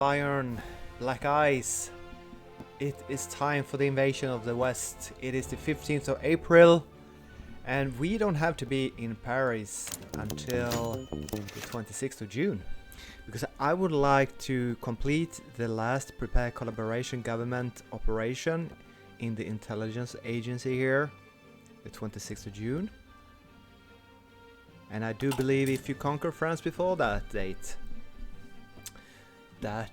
Iron, black ice. It is time for the invasion of the West. It is the 15th of April, and we don't have to be in Paris until the 26th of June. Because I would like to complete the last prepared collaboration government operation in the intelligence agency here, the 26th of June. And I do believe if you conquer France before that date, that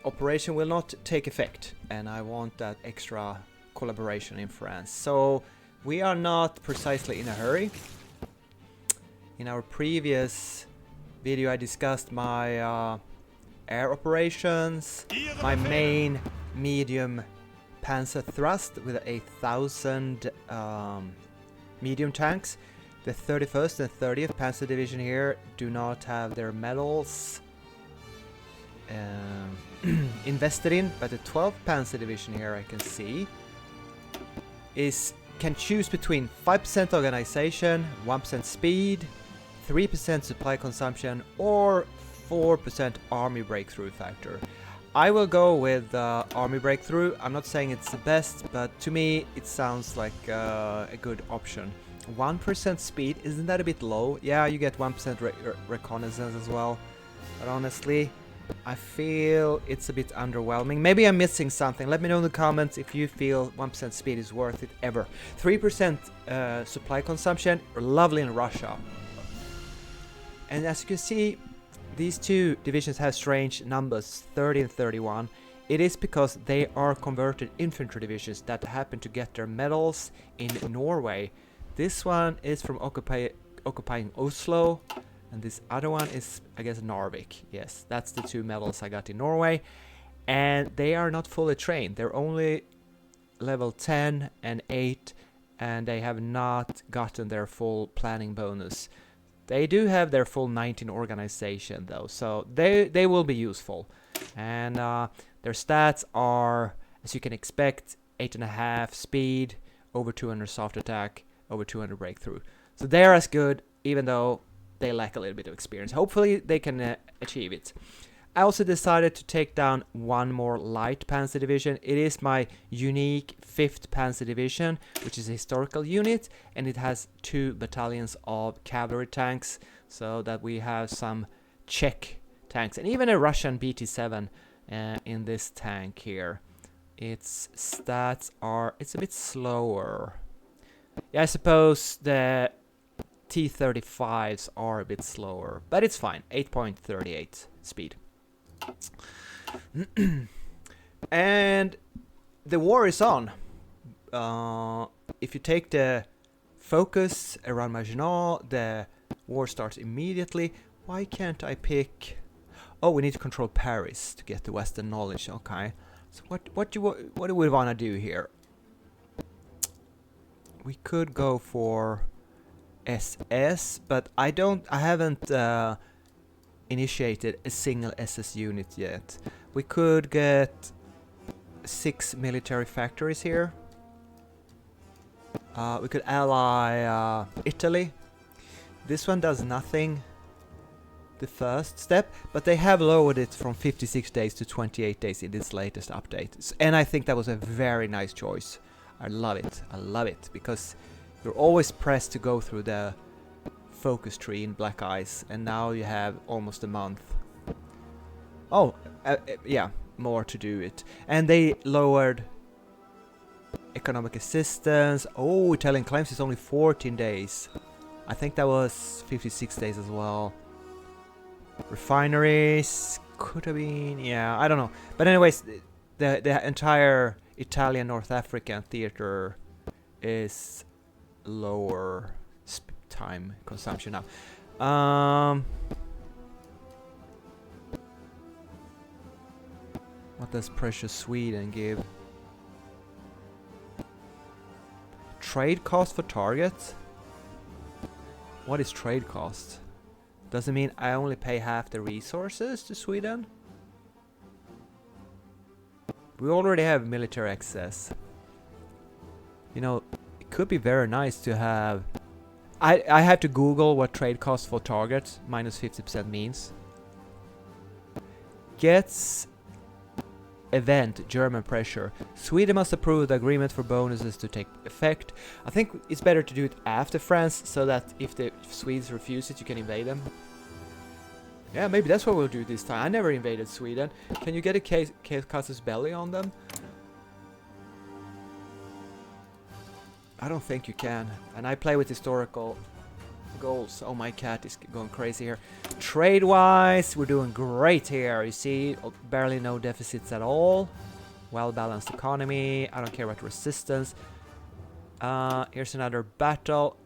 operation will not take effect, and I want that extra collaboration in France. So we are not precisely in a hurry. In our previous video I discussed my air operations, my main medium panzer thrust with 8,000 medium tanks. The 31st and 30th Panzer Division here do not have their medals invested in, but the 12th Panzer Division here I can see can choose between 5% organization, 1% speed, 3% supply consumption, or 4% army breakthrough factor. I will go with army breakthrough. I'm not saying it's the best, but to me it sounds like a good option. 1% speed, isn't that a bit low? Yeah, you get 1% reconnaissance as well, but honestly I feel it's a bit underwhelming. Maybe I'm missing something. Let me know in the comments if you feel 1% speed is worth it ever. 3% supply consumption, lovely in Russia. And as you can see, these two divisions have strange numbers, 30 and 31. It is because they are converted infantry divisions that happen to get their medals in Norway. This one is from occupying Oslo, and this other one is, I guess, Narvik. Yes, that's the two medals I got in Norway. And they are not fully trained. They're only level 10 and 8, and they have not gotten their full planning bonus. They do have their full 19 organization though, so they will be useful. And their stats are, as you can expect, 8.5 speed, over 200 soft attack, over 200 breakthrough. So they're as good, even though they lack a little bit of experience. Hopefully they can achieve it. I also decided to take down one more light panzer division. It is my unique 5th Panzer Division, which is a historical unit, and it has 2 battalions of cavalry tanks, so that we have some Czech tanks, and even a Russian BT-7 in this tank here. Its stats are, it's a bit slower. Yeah, I suppose the T-35s are a bit slower, but it's fine. 8.38 speed. And the war is on. If you take the focus around Maginot, the war starts immediately. Why can't I pick... Oh, we need to control Paris to get the Western knowledge. Okay. So what do we want to do here? We could go for SS, but I haven't initiated a single SS unit yet. We could get 6 military factories here. We could ally Italy. This one does nothing, the first step, but they have lowered it from 56 days to 28 days in this latest update. And I think that was a very nice choice. I love it. I love it, because you're always pressed to go through the focus tree in Black Ice, and now you have almost a month. Oh, yeah, more to do it. And they lowered economic assistance. Oh, Italian claims is only 14 days. I think that was 56 days as well. Refineries could have been, yeah, I don't know. But anyways, the entire Italian North African theater is lower time consumption now. What does precious Sweden give? Trade cost for targets? What is trade cost? Does it mean I only pay half the resources to Sweden? We already have military access. You know, it could be very nice to have... I have to Google what trade cost for targets minus 50% means. Gets event German pressure. Sweden must approve the agreement for bonuses to take effect. I think it's better to do it after France, so that if the Swedes refuse it, you can invade them. Yeah, maybe that's what we'll do this time. I never invaded Sweden. Can you get a casus belli on them? I don't think you can. And I play with historical goals. Oh, my cat is going crazy here. Trade-wise, we're doing great here. You see, barely no deficits at all. Well-balanced economy. I don't care about resistance. Here's another battle.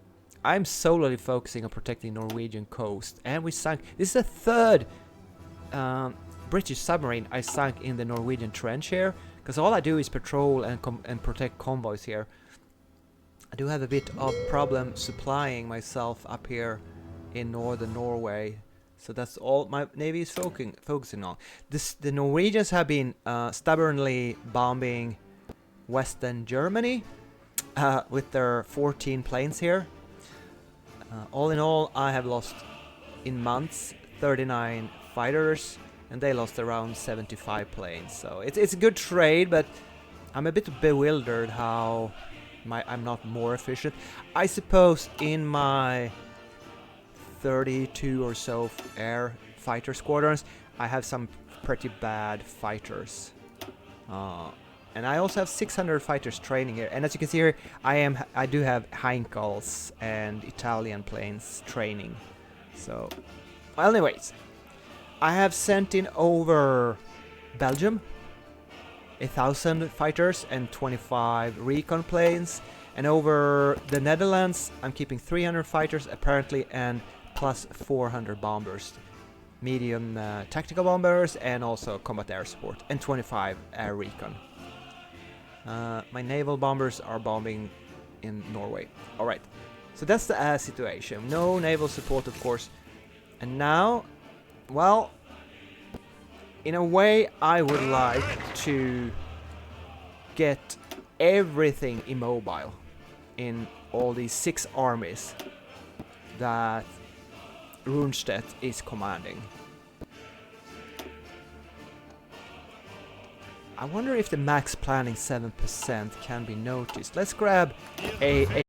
I'm solely focusing on protecting Norwegian coast. And we sunk... This is the third British submarine I sunk in the Norwegian trench here. Because all I do is patrol and protect convoys here. I do have a bit of problem supplying myself up here in northern Norway. So that's all my navy is focusing on. The Norwegians have been stubbornly bombing western Germany with their 14 planes here. All in all, I have lost in months 39 fighters, and they lost around 75 planes. So it's a good trade, but I'm a bit bewildered how I'm not more efficient. I suppose in my 32 or so air fighter squadrons, I have some pretty bad fighters. And I also have 600 fighters training here. And as you can see here, I do have Heinkels and Italian planes training. So, well, anyways, I have sent in over Belgium 1,000 fighters and 25 recon planes, and over the Netherlands I'm keeping 300 fighters apparently, and plus 400 bombers, medium tactical bombers, and also combat air support, and 25 air recon. My naval bombers are bombing in Norway. Alright, so that's the situation. No naval support, of course. And now, well, in a way, I would like to get everything immobile in all these 6 armies that Rundstedt is commanding. I wonder if the max planning 7% can be noticed. Let's grab a